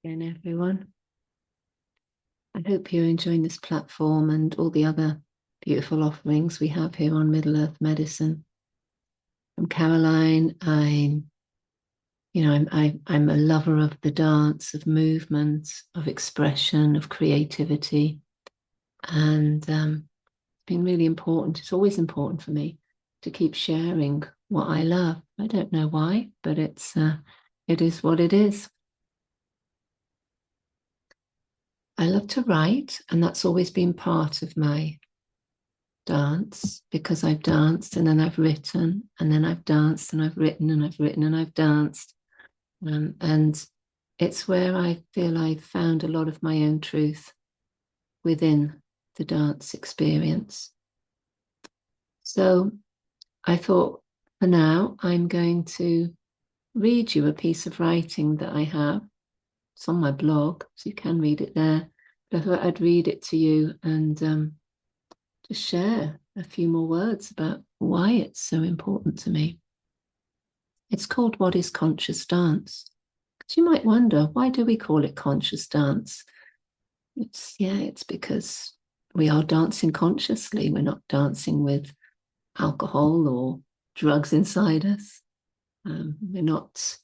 Again, everyone. I hope you're enjoying this platform and all the other beautiful offerings we have here on Middle Earth Medicine. I'm Caroline. I'm a lover of the dance, of movement, of expression, of creativity, and it's been really important. It's always important for me to keep sharing what I love. I don't know why, but it is what it is. I love to write, and that's always been part of my dance because I've danced and then I've written and then I've danced and I've written and I've written and I've danced. And it's where I feel I've found a lot of my own truth within the dance experience. So I thought for now, I'm going to read you a piece of writing that I have. It's on my blog, so you can read it there. But I thought I'd read it to you and just share a few more words about why it's so important to me. It's called What is Conscious Dance? Because you might wonder, why do we call it conscious dance? It's because we are dancing consciously. We're not dancing with alcohol or drugs inside us. We're not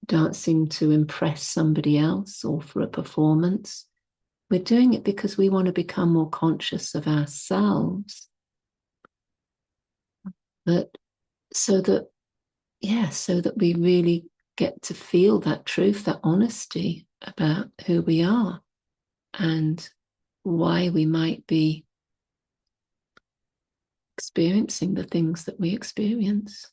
dancing to impress somebody else or for a performance. We're doing it because we want to become more conscious of ourselves. But so that we really get to feel that truth, that honesty about who we are and why we might be experiencing the things that we experience.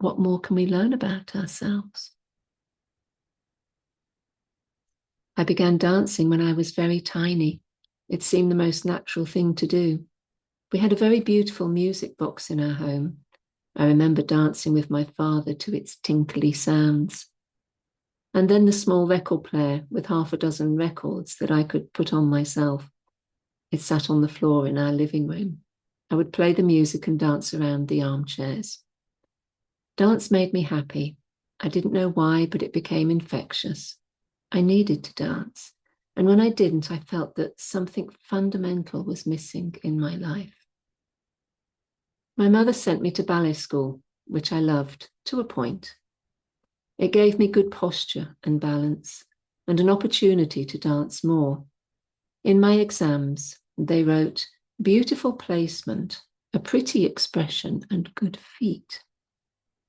What more can we learn about ourselves? I began dancing when I was very tiny. It seemed the most natural thing to do. We had a very beautiful music box in our home. I remember dancing with my father to its tinkly sounds. And then the small record player with half a dozen records that I could put on myself. It sat on the floor in our living room. I would play the music and dance around the armchairs. Dance made me happy. I didn't know why, but it became infectious. I needed to dance. And when I didn't, I felt that something fundamental was missing in my life. My mother sent me to ballet school, which I loved to a point. It gave me good posture and balance and an opportunity to dance more. In my exams, they wrote, beautiful placement, a pretty expression and good feet.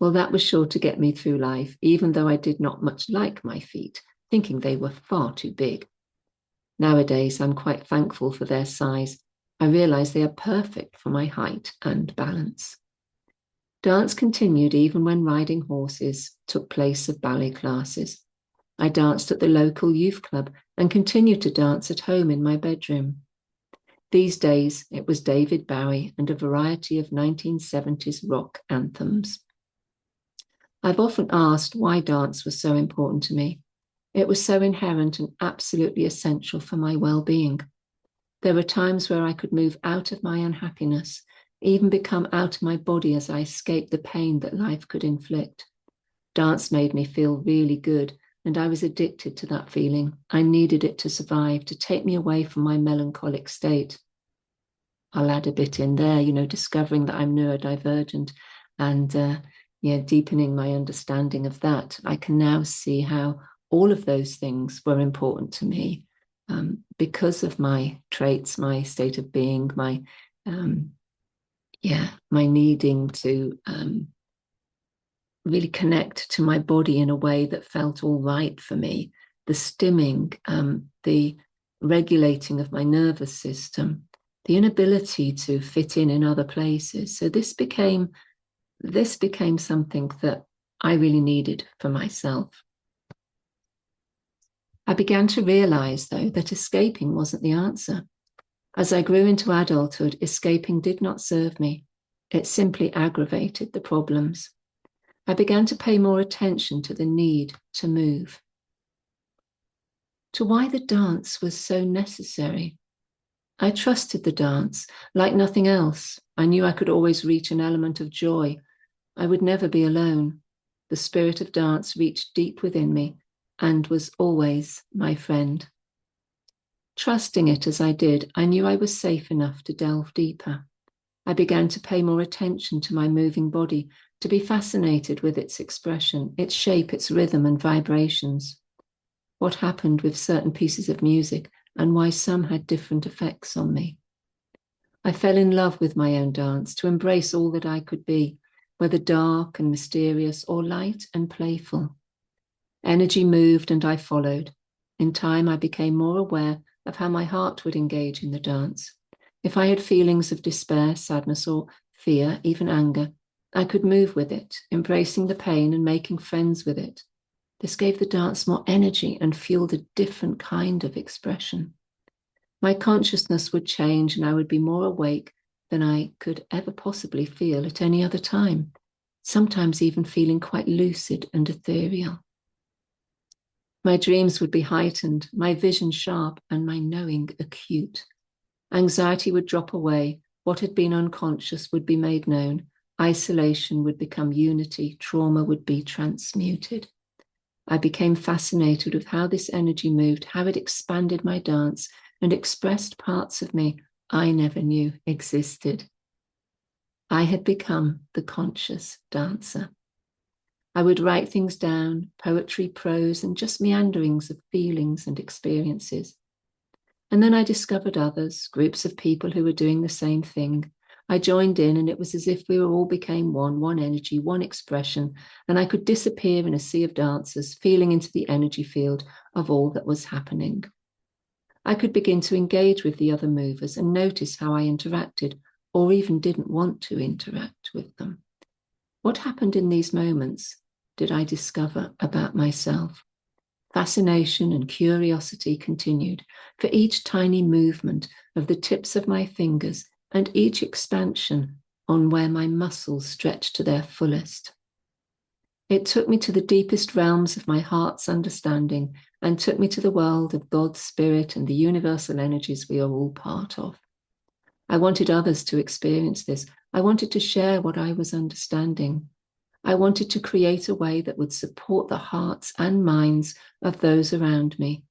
Well, that was sure to get me through life, even though I did not much like my feet, thinking they were far too big. Nowadays, I'm quite thankful for their size. I realize they are perfect for my height and balance. Dance continued even when riding horses took place of ballet classes. I danced at the local youth club and continued to dance at home in my bedroom. These days, it was David Bowie and a variety of 1970s rock anthems. I've often asked why dance was so important to me. It was so inherent and absolutely essential for my well-being. There were times where I could move out of my unhappiness, even become out of my body as I escaped the pain that life could inflict. Dance made me feel really good, and I was addicted to that feeling. I needed it to survive, to take me away from my melancholic state. I'll add a bit in there, discovering that I'm neurodivergent and deepening my understanding of that. I can now see how all of those things were important to me because of my traits, my state of being, my needing to really connect to my body in a way that felt all right for me. The stimming, the regulating of my nervous system, the inability to fit in other places. So this became something that I really needed for myself. I began to realize, though, that escaping wasn't the answer. As I grew into adulthood, escaping did not serve me. It simply aggravated the problems. I began to pay more attention to the need to move, to why the dance was so necessary. I trusted the dance like nothing else. I knew I could always reach an element of joy. I would never be alone. The spirit of dance reached deep within me and was always my friend. Trusting it as I did, I knew I was safe enough to delve deeper. I began to pay more attention to my moving body, to be fascinated with its expression, its shape, its rhythm and vibrations. What happened with certain pieces of music and why some had different effects on me. I fell in love with my own dance, to embrace all that I could be, whether dark and mysterious or light and playful. Energy moved and I followed. In time, I became more aware of how my heart would engage in the dance. If I had feelings of despair, sadness, or fear, even anger, I could move with it, embracing the pain and making friends with it. This gave the dance more energy and fueled a different kind of expression. My consciousness would change and I would be more awake than I could ever possibly feel at any other time, sometimes even feeling quite lucid and ethereal. My dreams would be heightened, my vision sharp, and my knowing acute. Anxiety would drop away, what had been unconscious would be made known, isolation would become unity, trauma would be transmuted. I became fascinated with how this energy moved, how it expanded my dance and expressed parts of me I never knew existed. I had become the conscious dancer. I would write things down, poetry, prose, and just meanderings of feelings and experiences. And then I discovered others, groups of people who were doing the same thing. I joined in, and it was as if we all became one energy, one expression, and I could disappear in a sea of dancers, feeling into the energy field of all that was happening. I could begin to engage with the other movers and notice how I interacted, or even didn't want to interact with them. What happened in these moments did I discover about myself? Fascination and curiosity continued for each tiny movement of the tips of my fingers and each expansion on where my muscles stretched to their fullest. It took me to the deepest realms of my heart's understanding and took me to the world of God's spirit and the universal energies we are all part of. I wanted others to experience this. I wanted to share what I was understanding. I wanted to create a way that would support the hearts and minds of those around me.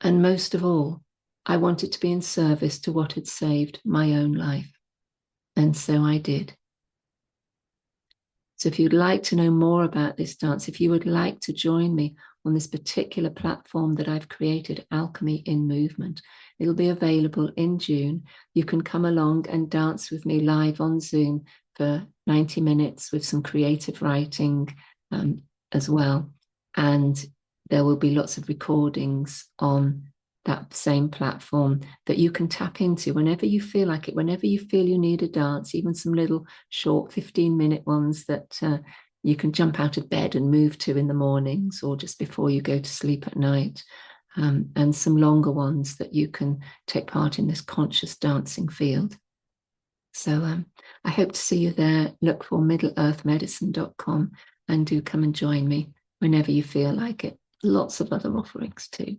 And most of all, I wanted to be in service to what had saved my own life. And so I did. So if you'd like to know more about this dance, if you would like to join me on this particular platform that I've created, Alchemy in Movement, it'll be available in June. You can come along and dance with me live on Zoom for 90 minutes with some creative writing as well. And there will be lots of recordings on that same platform that you can tap into whenever you feel like it, whenever you feel you need a dance, even some little short 15-minute ones that you can jump out of bed and move to in the mornings or just before you go to sleep at night, and some longer ones that you can take part in this conscious dancing field. So I hope to see you there. Look for middleearthmedicine.com and do come and join me whenever you feel like it. Lots of other offerings too.